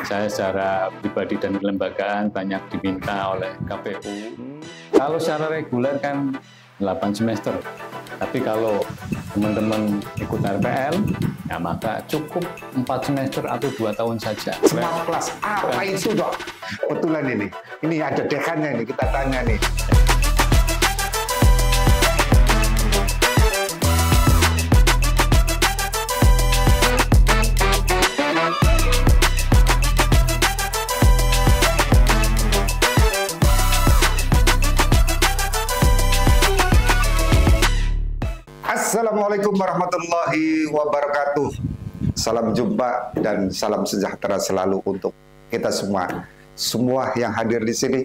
Saya secara pribadi dan kelembagaan banyak diminta oleh KPU. Kalau secara reguler kan 8 semester. Tapi kalau teman-teman ikut RPL, ya maka cukup 4 semester atau 2 tahun saja. Smart Class, apa itu dok? Kebetulan ini ada dekannya ini, kita tanya nih. Assalamualaikum warahmatullahi wabarakatuh. Salam jumpa dan salam sejahtera selalu untuk kita semua. Semua yang hadir di sini,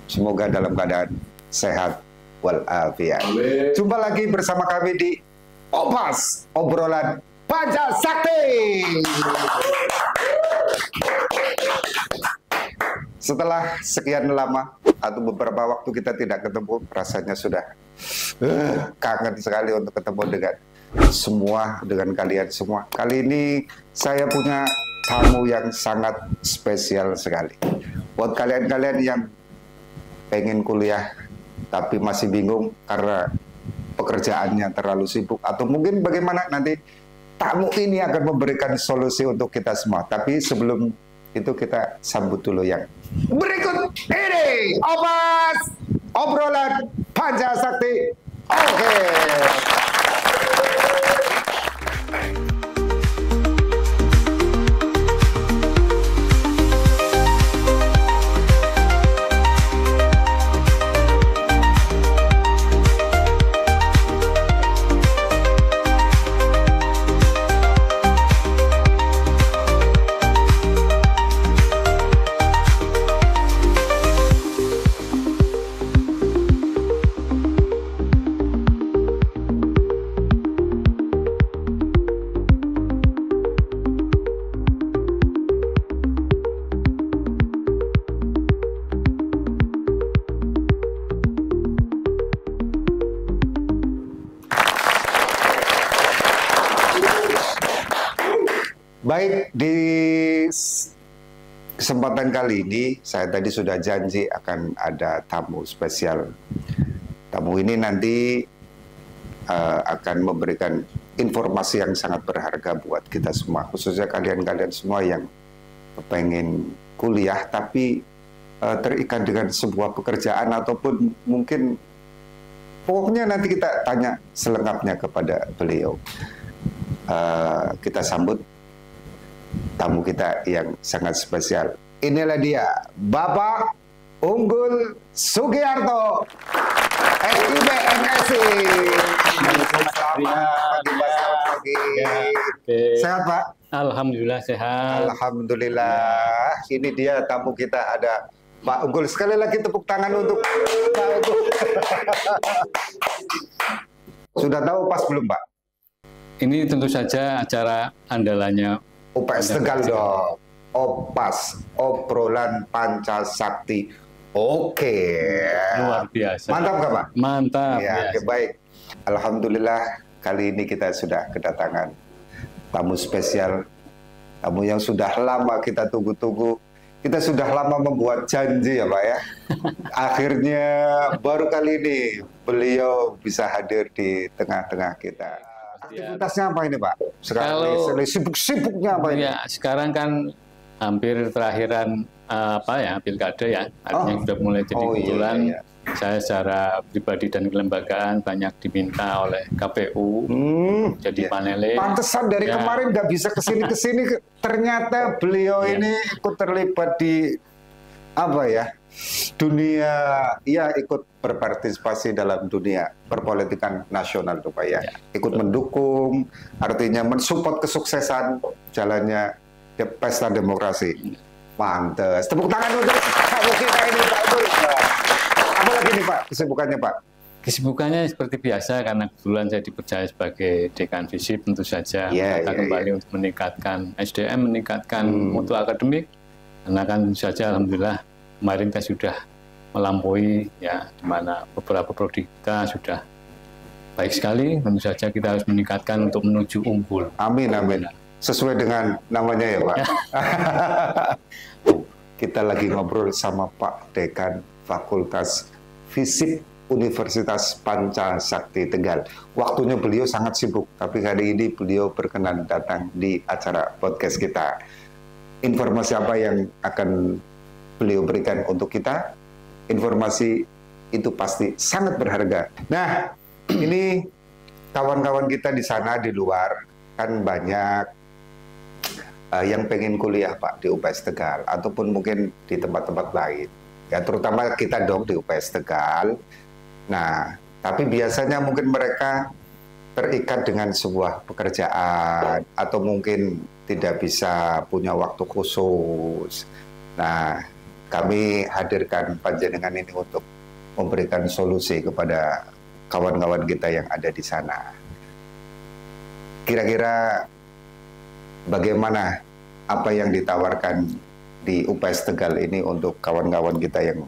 semoga dalam keadaan sehat walafiat. Jumpa lagi bersama kami di Opas, obrolan Pancasakti. Setelah sekian lama atau beberapa waktu kita tidak ketemu, rasanya sudah kangen sekali untuk ketemu dengan kalian semua. Kali ini saya punya tamu yang sangat spesial sekali. Buat kalian-kalian yang pengen kuliah tapi masih bingung karena pekerjaannya terlalu sibuk, atau mungkin bagaimana, nanti tamu ini akan memberikan solusi untuk kita semua. Tapi sebelum itu kita sambut dulu yang berikut ini, Opas obrolan Pancasakti. Oke. Baik, di kesempatan kali ini saya tadi sudah janji akan ada tamu spesial. Tamu ini nanti akan memberikan informasi yang sangat berharga buat kita semua, khususnya kalian-kalian semua yang pengen kuliah tapi terikat dengan sebuah pekerjaan, ataupun mungkin pokoknya nanti kita tanya selengkapnya kepada beliau. Kita sambut tamu kita yang sangat spesial. Inilah dia, Bapak Unggul Sugiarto, SIB MSI. Sehat Pak? Alhamdulillah sehat. Alhamdulillah. Ini dia tamu kita, ada Pak Unggul. Sekali lagi tepuk tangan untuk Pak Unggul. Sudah tahu pas belum Pak? Ini tentu saja acara andalannya UPS Tegal dong. Opas, obrolan Pancasakti. Oke. Luar biasa. Mantap gak Pak? Mantap. Ya, oke, baik. Alhamdulillah kali ini kita sudah kedatangan tamu spesial. Tamu yang sudah lama kita tunggu-tunggu. Kita sudah lama membuat janji ya Pak ya. Akhirnya baru kali ini beliau bisa hadir di tengah-tengah kita. Aktivitasnya apa ini Pak? Sekarang sibuk-sibuknya apa ini? Ya, sekarang kan hampir terakhiran pilkada ya, artinya sudah mulai jadi kebetulan. Iya. Saya secara pribadi dan kelembagaan banyak diminta oleh KPU jadi panelis. Pantesan dari kemarin nggak bisa kesini, ternyata beliau ini ikut terlibat di dunia, ikut berpartisipasi dalam dunia perpolitikan nasional tuh Pak ya. Ikut mendukung, artinya mensupport kesuksesan jalannya pesta demokrasi. Pantes. Tepuk tangan untuk tamu kita ini Pak. Apa lagi nih Pak kesibukannya Pak? Kesibukannya seperti biasa, karena kebetulan saya dipercaya sebagai Dekan FISIP, tentu saja kita kembali untuk meningkatkan SDM, meningkatkan mutu akademik. Karena kan tentu saja alhamdulillah kemarin kita sudah melampaui ya, di mana beberapa prodi kita sudah baik sekali. Tentu saja kita harus meningkatkan untuk menuju unggul. Amin, amin. sesuai dengan namanya ya Pak. Kita lagi ngobrol sama Pak Dekan Fakultas Fisip Universitas Pancasakti Tegal. Waktunya beliau sangat sibuk, tapi hari ini beliau berkenan datang di acara podcast kita. Informasi apa yang akan beliau berikan untuk kita? Informasi itu pasti sangat berharga. Nah, ini kawan-kawan kita di sana di luar kan banyak yang pengen kuliah Pak di UPS Tegal ataupun mungkin di tempat-tempat lain. Ya terutama kita dong di UPS Tegal. Nah, tapi biasanya mungkin mereka terikat dengan sebuah pekerjaan atau mungkin tidak bisa punya waktu khusus. Nah, kami hadirkan panjenengan ini untuk memberikan solusi kepada kawan-kawan kita yang ada di sana. Kira-kira bagaimana apa yang ditawarkan di UPS Tegal ini untuk kawan-kawan kita yang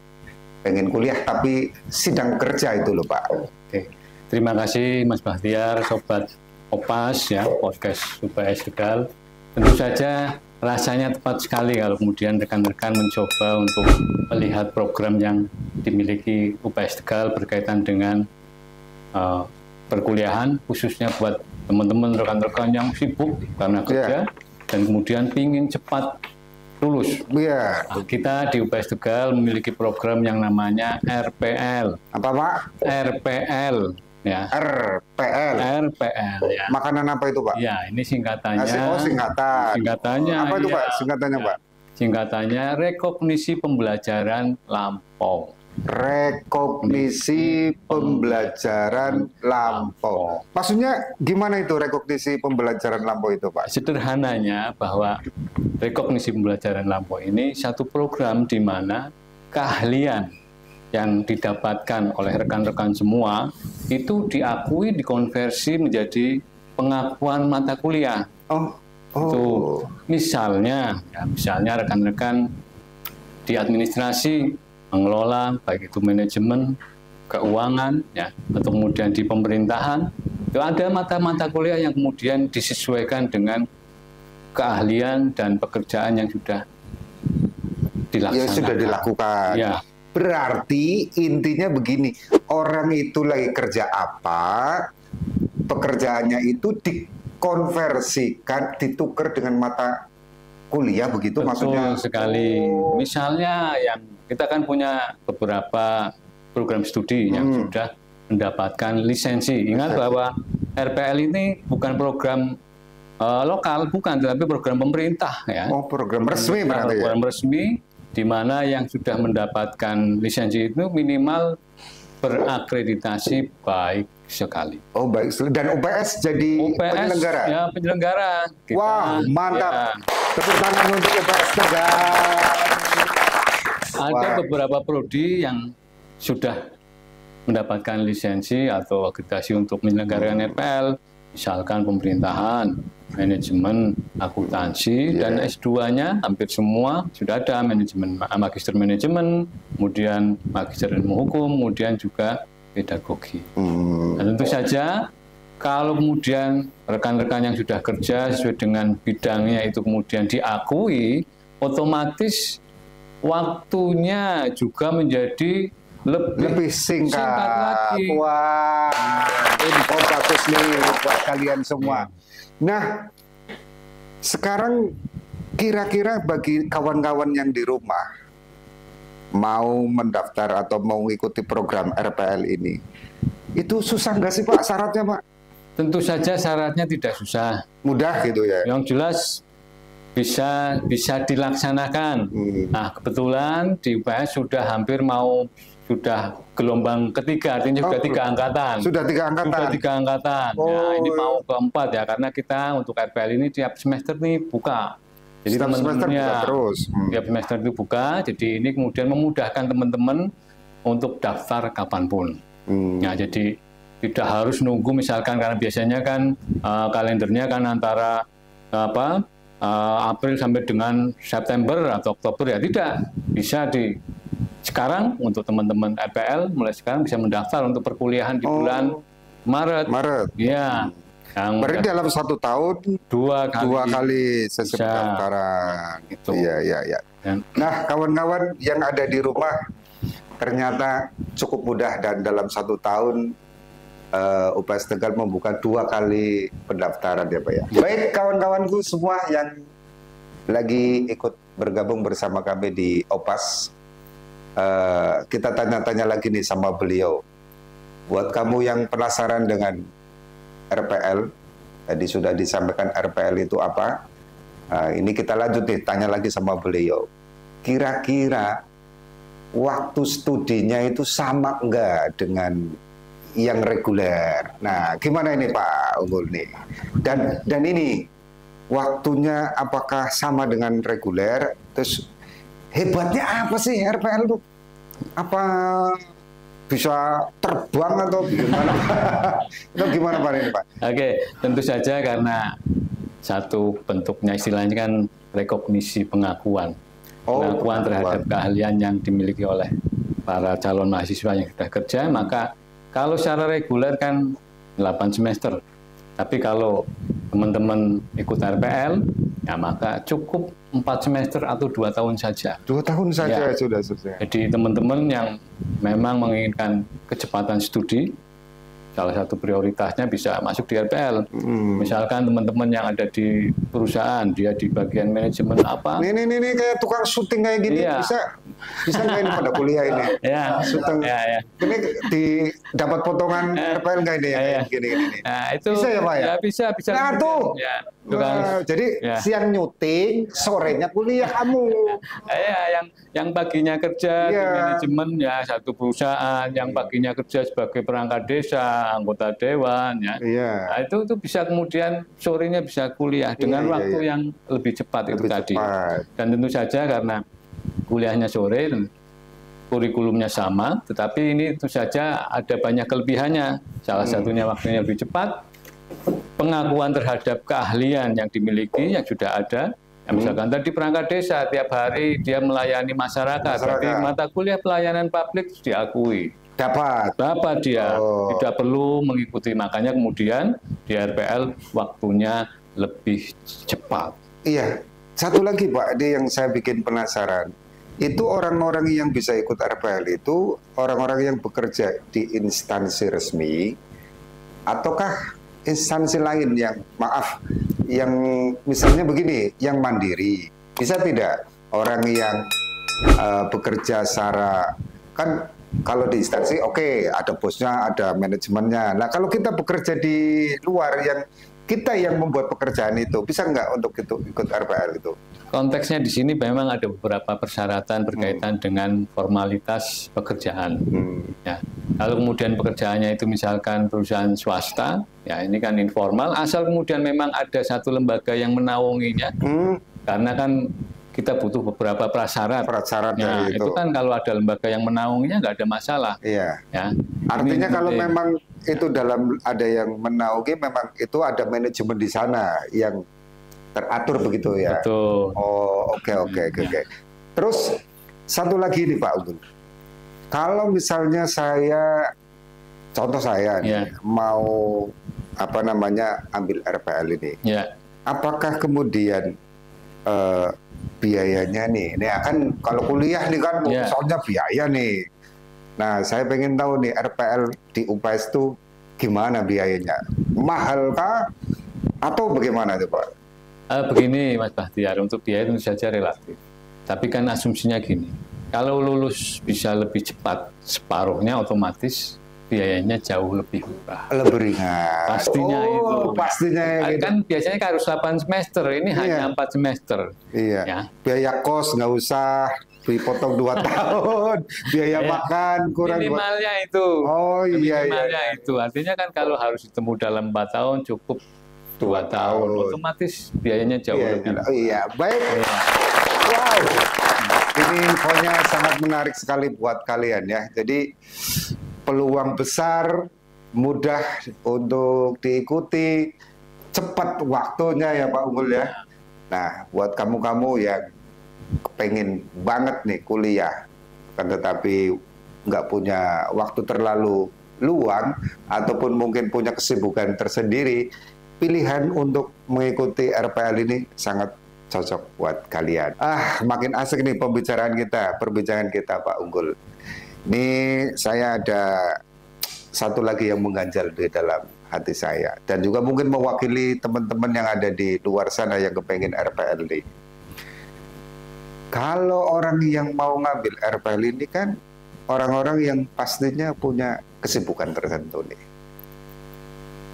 pengen kuliah tapi sedang kerja itu loh Pak. Oke. Terima kasih Mas Bahtiar, Sobat Opas ya, podcast UPS Tegal. Tentu saja rasanya tepat sekali kalau kemudian rekan-rekan mencoba untuk melihat program yang dimiliki UPS Tegal berkaitan dengan perkuliahan, khususnya buat teman-teman rekan-rekan yang sibuk karena kerja dan kemudian ingin cepat lulus. Nah, kita di UPS Tegal memiliki program yang namanya RPL. Apa Pak? RPL. Ya. RPL. RPL. Ya. Makanan apa itu Pak? Ya, ini singkatannya. Oh, singkatan. Singkatannya. Apa itu ya, Pak? Singkatannya ya. Pak? Singkatannya Rekognisi Pembelajaran Lampau. Rekognisi pembelajaran lampau. Maksudnya gimana itu rekognisi pembelajaran lampau itu Pak? Sederhananya bahwa rekognisi pembelajaran lampau ini satu program di mana keahlian yang didapatkan oleh rekan-rekan semua itu diakui, dikonversi menjadi pengakuan mata kuliah. Itu misalnya rekan-rekan di administrasi mengelola, baik itu manajemen, keuangan, ya, atau kemudian di pemerintahan, itu ada mata-mata kuliah yang kemudian disesuaikan dengan keahlian dan pekerjaan yang sudah dilaksanakan. Ya sudah dilakukan. Ya. Berarti intinya begini, orang itu lagi kerja apa, pekerjaannya itu dikonversikan, ditukar dengan mata kuliah, begitu. Betul maksudnya? Sekali. Misalnya yang kita kan punya beberapa program studi yang sudah mendapatkan lisensi. Ingat bahwa RPL ini bukan program lokal, bukan, tetapi program pemerintah. Ya. Oh, program resmi berarti. Program resmi, di mana yang sudah mendapatkan lisensi itu minimal berakreditasi baik sekali. Oh, baik. Dan UPS jadi penyelenggara? Ya, penyelenggara. Wah, mantap. Tepuk tangan untuk UPS Tegal. Ada beberapa prodi yang sudah mendapatkan lisensi atau akreditasi untuk menyelenggarakan RPL, misalkan pemerintahan, manajemen, akuntansi, dan S2-nya hampir semua sudah ada, manajemen, magister manajemen, kemudian magister ilmu hukum, kemudian juga pedagogi. Dan tentu saja kalau kemudian rekan-rekan yang sudah kerja sesuai dengan bidangnya itu kemudian diakui, otomatis waktunya juga menjadi lebih singkat lagi. Wah, info bagus nih buat kalian semua. Nah, sekarang kira-kira bagi kawan-kawan yang di rumah mau mendaftar atau mau mengikuti program RPL ini, itu susah nggak sih Pak syaratnya Pak? Tentu saja syaratnya tidak susah. Mudah gitu ya? Yang jelas bisa dilaksanakan. Nah, kebetulan di UPS sudah gelombang ketiga, artinya sudah 3 angkatan. Sudah 3 angkatan? Sudah 3 angkatan. Nah, ini mau keempat ya, karena kita untuk RPL ini tiap semester nih buka. Jadi teman-temannya tiap semester itu buka, jadi ini kemudian memudahkan teman-teman untuk daftar kapanpun. Nah, jadi tidak harus nunggu misalkan, karena biasanya kan kalendernya kan antara April sampai dengan September atau Oktober, ya tidak, bisa sekarang untuk teman-teman RPL mulai sekarang bisa mendaftar untuk perkuliahan di bulan Maret. Maret. Ya. Berarti dalam 1 tahun dua kali sesi pendaftaran. Gitu. Iya. Nah, kawan-kawan yang ada di rumah, ternyata cukup mudah dan dalam 1 tahun UPS Tegal membuka 2 kali pendaftaran ya Pak ya. Baik kawan-kawanku semua yang lagi ikut bergabung bersama kami di OPAS, kita tanya-tanya lagi nih sama beliau. Buat kamu yang penasaran dengan RPL, tadi sudah disampaikan RPL itu apa. Ini kita lanjut nih, tanya lagi sama beliau. Kira-kira waktu studinya itu sama enggak dengan yang reguler? Nah, gimana ini Pak Unggul nih? Dan ini waktunya apakah sama dengan reguler? Terus hebatnya apa sih RPL itu? Apa bisa terbang atau gimana? Itu gimana Pak ini Pak? Oke, tentu saja karena satu bentuknya istilahnya kan rekognisi pengakuan. Pengakuan terhadap keahlian yang dimiliki oleh para calon mahasiswa yang sudah kerja, maka kalau secara reguler kan 8 semester. Tapi kalau teman-teman ikut RPL, ya maka cukup 4 semester atau 2 tahun saja. 2 tahun saja ya, sudah selesai. Jadi teman-teman yang memang menginginkan kecepatan studi, salah satu prioritasnya bisa masuk di RPL. Misalkan teman-teman yang ada di perusahaan, dia di bagian manajemen apa. Ini kayak tukang syuting kayak gini, bisa nggak ini pada kuliah ini? Syuting. Ini dapat potongan RPL nggak ini? Gini. Nah, itu bisa ya Pak ya? Bisa. Nah tuh. Jadi siang nyuting, sorenya kuliah kamu. Yang paginya kerja di manajemen ya satu perusahaan, yang paginya kerja sebagai perangkat desa, anggota dewan ya. Nah, itu bisa kemudian sorenya bisa kuliah dengan waktu yang lebih cepat itu tadi. Dan tentu saja karena kuliahnya sore, kurikulumnya sama, tetapi ini tentu saja ada banyak kelebihannya. Salah satunya waktunya lebih cepat, pengakuan terhadap keahlian yang dimiliki yang sudah ada. Ya, misalkan tadi perangkat desa tiap hari dia melayani masyarakat. Tapi mata kuliah pelayanan publik diakui. Dapat dia, tidak perlu mengikuti, makanya kemudian di RPL waktunya lebih cepat. Iya, satu lagi Pak, yang saya bikin penasaran, itu orang-orang yang bisa ikut RPL itu orang-orang yang bekerja di instansi resmi, ataukah instansi lain yang, yang misalnya begini, yang mandiri, bisa tidak orang yang bekerja secara, kan kalau di instansi ada bosnya, ada manajemennya. Nah kalau kita bekerja di luar, kita yang membuat pekerjaan itu, bisa nggak untuk ikut RPL itu? Konteksnya di sini memang ada beberapa persyaratan berkaitan dengan formalitas pekerjaan. Ya, kalau kemudian pekerjaannya itu misalkan perusahaan swasta, ya ini kan informal, asal kemudian memang ada satu lembaga yang menaunginya, karena kan kita butuh beberapa prasyarat. Ya, itu kan kalau ada lembaga yang menaunginya nggak ada masalah. Iya. Ya. Artinya kalau memang itu ada yang menaungi, memang itu ada manajemen di sana yang teratur begitu ya. Betul. Oh, oke. Terus satu lagi nih Pak Unggul. Kalau misalnya contoh saya nih, mau ambil RPL ini. Apakah kemudian biayanya nih, ini akan kalau kuliah nih kan soalnya biaya nih. Nah, saya pengen tahu nih RPL di UPS itu gimana biayanya? Mahal kah? Atau bagaimana itu Pak? Begini Mas Bahtiar, untuk biaya tentu saja relatif. Tapi kan asumsinya gini, kalau lulus bisa lebih cepat, separuhnya otomatis biayanya jauh lebih murah. Lebih ringan. Pastinya itu. Pastinya kan biasanya harus 8 semester, ini hanya 4 semester. Iya. Ya. Biaya kos nggak usah dipotong 2 tahun, biaya makan kurang. Minimalnya itu. Minimalnya itu. Artinya kan kalau harus ditemu dalam 4 tahun cukup 2 tahun, otomatis biayanya jauh lebih. Baik. Wow. Ini infonya sangat menarik sekali buat kalian ya. Jadi peluang besar, mudah untuk diikuti, cepat waktunya ya Pak Unggul ya. Nah, buat kamu-kamu yang pengen banget nih kuliah, kan tetapi nggak punya waktu terlalu luang, ataupun mungkin punya kesibukan tersendiri, pilihan untuk mengikuti RPL ini sangat cocok buat kalian. Makin asik nih perbincangan kita Pak Unggul. Ini saya ada satu lagi yang mengganjal di dalam hati saya, dan juga mungkin mewakili teman-teman yang ada di luar sana yang kepengen RPL ini. Kalau orang yang mau ngambil RPL ini kan orang-orang yang pastinya punya kesibukan tertentu nih.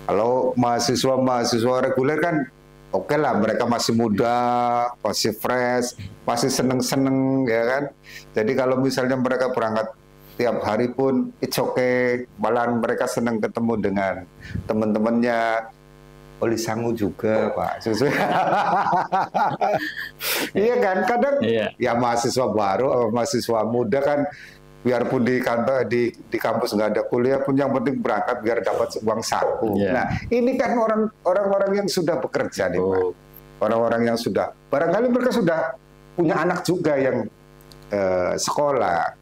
Kalau mahasiswa reguler kan oke lah, mereka masih muda, masih fresh, masih seneng-seneng ya kan. Jadi kalau misalnya mereka berangkat tiap hari pun it's okay, malahan mereka senang ketemu dengan teman-temannya. Oli Sangu juga Pak Susu. Iya kan, kadang ya mahasiswa baru, mahasiswa muda kan, biarpun di kantor di kampus nggak ada kuliah pun yang penting berangkat biar dapat uang saku. Nah ini kan orang-orang yang sudah bekerja nih Pak, orang-orang yang sudah, barangkali mereka sudah punya anak juga yang sekolah.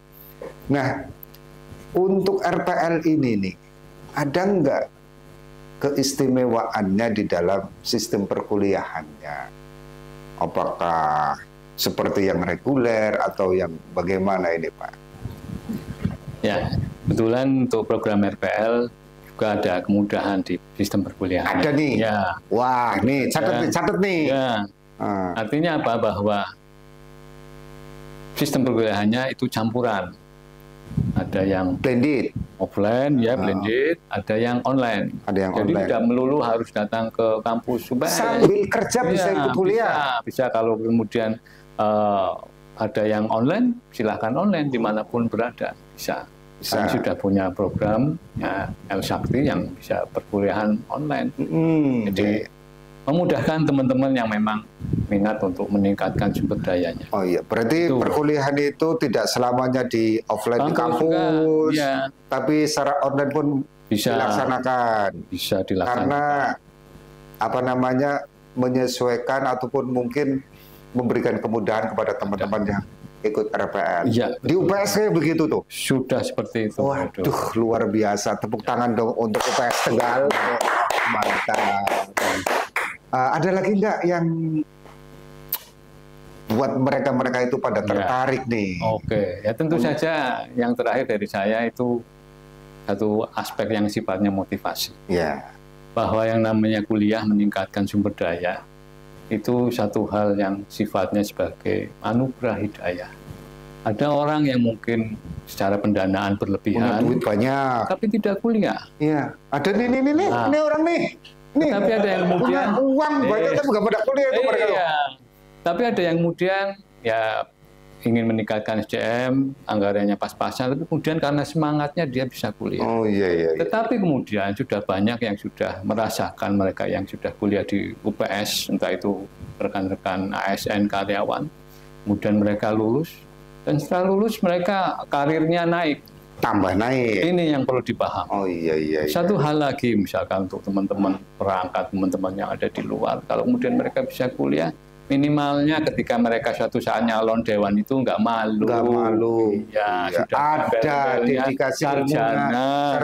Nah untuk RPL ini nih, ada nggak keistimewaannya di dalam sistem perkuliahannya? Apakah seperti yang reguler atau yang bagaimana ini Pak? Ya, kebetulan untuk program RPL juga ada kemudahan di sistem perkuliahan. Ada nih? Ya. Wah, nih catat nih. Ya. Artinya apa? Bahwa sistem perkuliahannya itu campuran. Ada yang blended, offline ya, blended, ada yang online. Ada yang jadi online. Tidak melulu harus datang ke kampus. Sambil kerja bisa ikut kuliah. Bisa kalau kemudian ada yang online, silahkan online dimanapun berada, bisa. Kami sudah punya program ya, El Sakti yang bisa perkuliahan online. Jadi memudahkan teman-teman yang memang minat untuk meningkatkan sumber dayanya. Oh iya, berarti perkuliahan itu tidak selamanya di offline di kampus, tapi secara online pun bisa dilaksanakan. Bisa dilaksanakan. Karena apa namanya, menyesuaikan ataupun mungkin memberikan kemudahan kepada teman-teman yang ikut RPL. Ya, di UPS kayak begitu tuh. Sudah seperti itu. Waduh, luar biasa. Tepuk tangan dong untuk UPS Tegal. Mantap. Ada lagi nggak yang buat mereka-mereka itu pada tertarik nih? Oke, ya tentu saja yang terakhir dari saya itu satu aspek yang sifatnya motivasi. Bahwa yang namanya kuliah meningkatkan sumber daya itu satu hal yang sifatnya sebagai anugerah hidayah. Ada orang yang mungkin secara pendanaan berlebihan, punya duit banyak, tapi tidak kuliah. Iya, ada nih orang nih. Tapi ada yang kemudian uang banyak tapi nggak pada kuliah itu mereka. Tapi ada yang kemudian ya ingin meningkatkan SDM, anggarannya pas-pasan, tapi kemudian karena semangatnya dia bisa kuliah. Tetapi kemudian sudah banyak yang sudah merasakan, mereka yang sudah kuliah di UPS, entah itu rekan-rekan ASN karyawan, kemudian mereka lulus, dan setelah lulus mereka karirnya naik. Tambah naik. Ini yang perlu dipahami. Satu hal lagi, misalkan untuk teman-teman perangkat, teman-teman yang ada di luar, kalau kemudian mereka bisa kuliah, minimalnya ketika mereka suatu saat nyalon dewan itu nggak malu. Nggak malu. Ya, sudah ada dedikasi sarjana.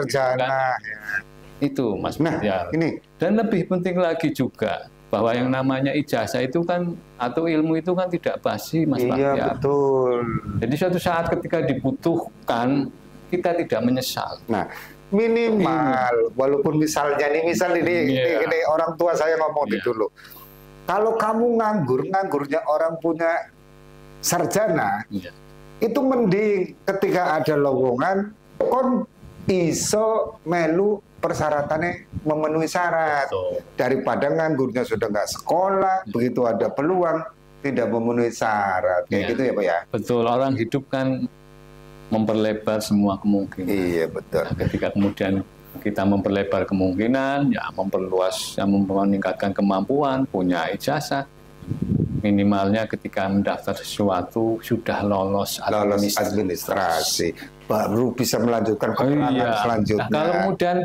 Itu Mas Fahyar. Ini. Dan lebih penting lagi juga, bahwa yang namanya ijazah itu kan, atau ilmu itu kan tidak basi Mas Fahyar. Iya, betul. Jadi suatu saat ketika dibutuhkan, kita tidak menyesal. Nah, minimal, walaupun misalnya ini orang tua saya ngomong dulu. Kalau kamu nganggurnya orang punya sarjana, itu mending ketika ada lowongan, kon iso melu persyaratannya memenuhi syarat. Daripada nganggurnya sudah nggak sekolah, begitu ada peluang, tidak memenuhi syarat. Kayak gitu ya Pak ya? Betul, orang hidup kan memperlebar semua kemungkinan. Iya, betul. Nah, ketika kemudian kita memperlebar kemungkinan, ya memperluas, meningkatkan kemampuan, punya ijazah, minimalnya ketika mendaftar sesuatu sudah lolos administrasi, baru bisa melanjutkan keterangan selanjutnya. Nah, kalau kemudian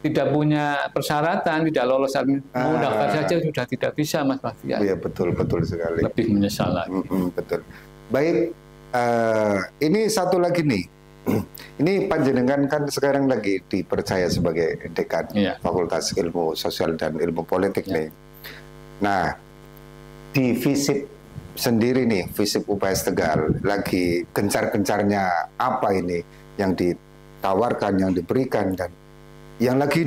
tidak punya persyaratan, tidak lolos mau daftar saja sudah tidak bisa Mas Fahyar. Iya, betul sekali. Lebih menyesal lagi. Betul. Baik, ini satu lagi nih. Ini panjenengan kan sekarang lagi dipercaya sebagai dekan Fakultas Ilmu Sosial dan Ilmu Politik nih. Nah, di FISIP sendiri nih, FISIP UPS Tegal lagi gencar-gencarnya apa ini yang ditawarkan, yang diberikan, dan yang lagi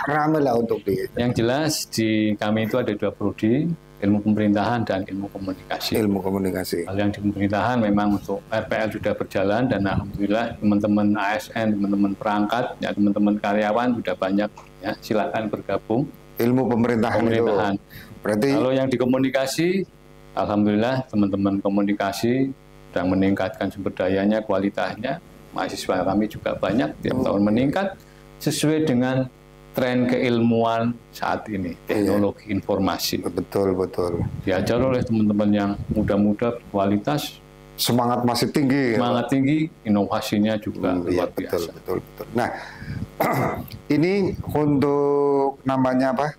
rame lah untuk Yang jelas di kami itu ada 2 prodi, ilmu pemerintahan dan ilmu komunikasi. Ilmu komunikasi. Kalau yang di pemerintahan memang untuk RPL sudah berjalan, dan alhamdulillah teman-teman ASN, teman-teman perangkat, ya teman-teman karyawan sudah banyak, ya silakan bergabung. Ilmu pemerintahan. Itu. Berarti kalau yang di komunikasi, alhamdulillah teman-teman komunikasi sudah meningkatkan sumber dayanya, kualitasnya. Mahasiswa kami juga banyak tiap tahun meningkat sesuai dengan tren keilmuan saat ini, teknologi informasi. Betul. Diajar oleh teman-teman yang muda-muda, berkualitas. Semangat masih tinggi. Semangat tinggi, inovasinya juga luar biasa. Betul. Nah, ini untuk namanya apa?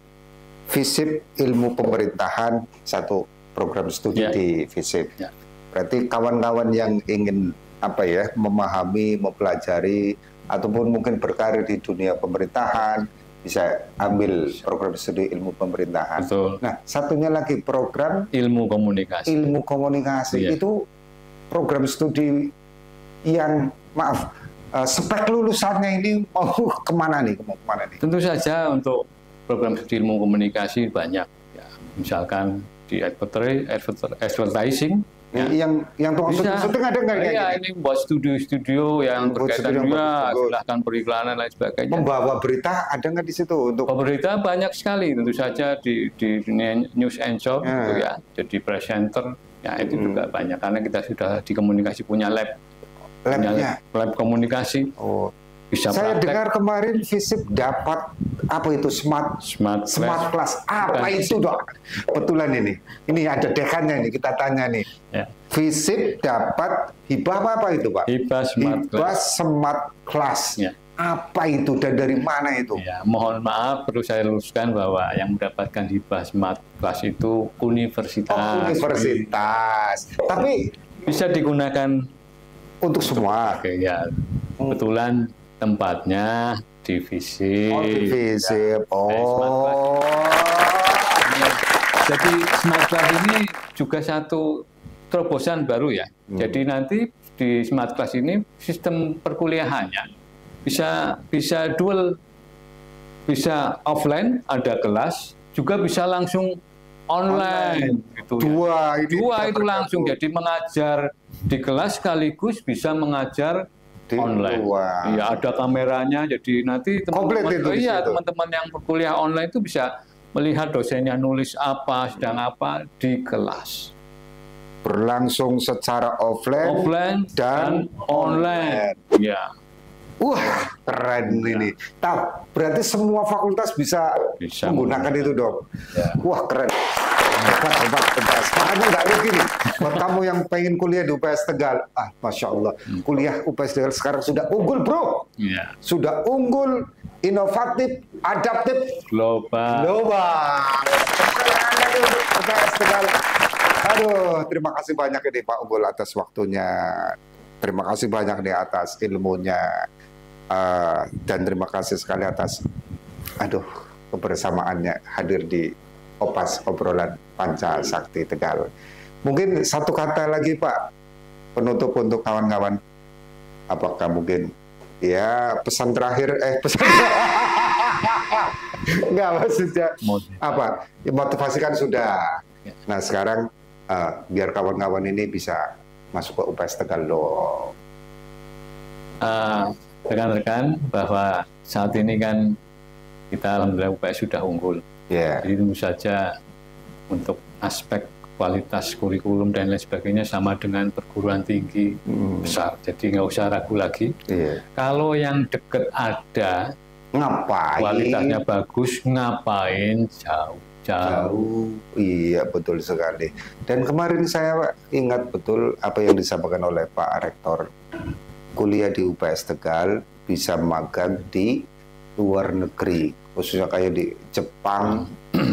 FISIP Ilmu Pemerintahan, satu program studi di FISIP. Berarti kawan-kawan yang ingin memahami, mempelajari, ataupun mungkin berkarir di dunia pemerintahan, bisa ambil program studi ilmu pemerintahan. Betul. Nah, satunya lagi program ilmu komunikasi. Ilmu komunikasi itu program studi yang spek lulusannya ini mau kemana nih? Tentu saja untuk program studi ilmu komunikasi banyak. Ya, misalkan di advertising. Yang tukang syuting ada nggak? Iya, ini buat studio-studio yang berkaitan juga, silahkan periklanan lain sebagainya. Membawa berita ada nggak di situ? Untuk berita banyak sekali, tentu saja di news and show, gitu ya. Jadi presenter, ya itu juga banyak karena kita sudah di komunikasi punya lab komunikasi. Bisa saya dengar kemarin FISIP dapat smart class. Apa itu, Dok? Betulan ini ada dekannya nih, kita tanya nih. FISIP dapat hibah apa itu, Pak? Hibah smart class. Apa itu dan dari mana itu? Ya, mohon maaf, perlu saya luruskan bahwa yang mendapatkan hibah smart class itu universitas. Universitas. Tapi bisa digunakan untuk semua. Oke, ya. Kebetulan tempatnya di FISIP. Jadi Smart Class ini juga satu terobosan baru ya. Jadi nanti di Smart Class ini sistem perkuliahannya bisa dual, bisa offline ada kelas, juga bisa langsung online. Gitu, dua itu langsung. Jadi mengajar di kelas sekaligus bisa mengajar online. Iya, ada kameranya, jadi nanti teman-teman yang berkuliah online itu bisa melihat dosennya nulis apa, sedang apa di kelas. Berlangsung secara offline dan online. Ya. Wah, keren ini. Berarti semua fakultas bisa menggunakan itu, Dok. Ya. Wah, keren. Hebat. Makanya nggak rugi nih. Buat kamu yang pengen kuliah di UPS Tegal, Masya Allah, kuliah UPS Tegal sekarang sudah unggul, bro. Ya. Sudah unggul, inovatif, adaptif, global. UPS Tegal. Aduh, terima kasih banyak ini Pak Unggul atas waktunya. Terima kasih banyak nih atas ilmunya. Dan terima kasih sekali atas kebersamaannya hadir di Opas Obrolan Panca Sakti Tegal. Mungkin satu kata lagi Pak penutup untuk kawan-kawan. Apakah mungkin pesan terakhir enggak, maksudnya apa? Motivasi kan sudah. Nah sekarang biar kawan-kawan ini bisa masuk ke UPS Tegal loh. Rekan-rekan, bahwa saat ini kan kita alhamdulillah UPS sudah unggul. Jadi tentu saja untuk aspek kualitas kurikulum dan lain sebagainya sama dengan perguruan tinggi besar. Jadi nggak usah ragu lagi. Kalau yang deket ada, ngapain? Kualitasnya bagus, ngapain jauh? Iya, betul sekali. Dan kemarin saya ingat betul apa yang disampaikan oleh Pak Rektor. Kuliah di UPS Tegal bisa magang di luar negeri, khususnya kayak di Jepang,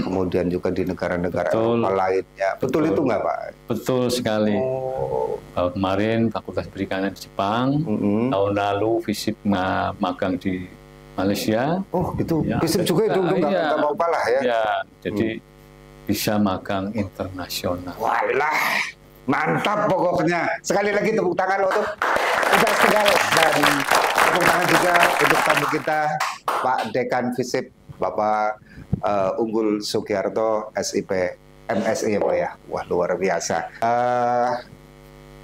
kemudian juga di negara-negara lainnya. Betul itu nggak Pak? Betul sekali. Kemarin Fakultas Perikanan di Jepang, tahun lalu visit magang di Malaysia. Oh itu ya, visit juga itu nggak mau kalah ya? Ya, jadi bisa magang internasional. Walah, mantap pokoknya. Sekali lagi tepuk tangan untuk Universitas Tegal dan tepuk tangan juga untuk tamu kita Pak Dekan FISIP Bapak Unggul Sugiarto SIP MSI ya Pak ya. Wah luar biasa.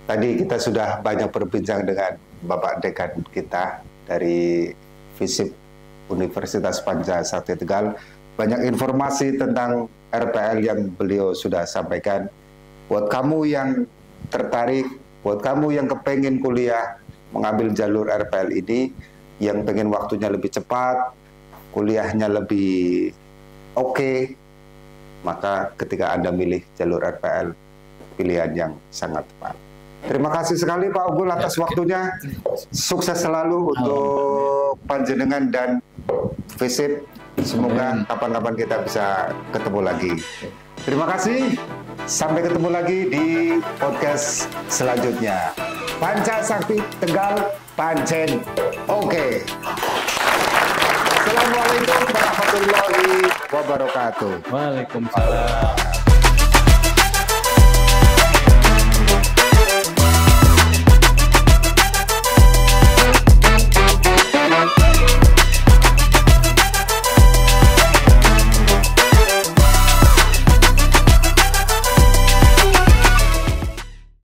Tadi kita sudah banyak berbincang dengan Bapak Dekan kita dari FISIP Universitas Pancasakti Tegal. Banyak informasi tentang RPL yang beliau sudah sampaikan. Buat kamu yang tertarik, buat kamu yang kepengen kuliah mengambil jalur RPL ini, yang pengen waktunya lebih cepat, kuliahnya lebih oke, maka ketika Anda milih jalur RPL, pilihan yang sangat tepat. Terima kasih sekali Pak Unggul atas waktunya. Sukses selalu untuk panjenengan dan FISIP. Semoga kapan-kapan kita bisa ketemu lagi. Terima kasih. Sampai ketemu lagi di podcast selanjutnya. Pancasakti Tegal Pancen. Oke. Assalamualaikum warahmatullahi wabarakatuh. Waalaikumsalam.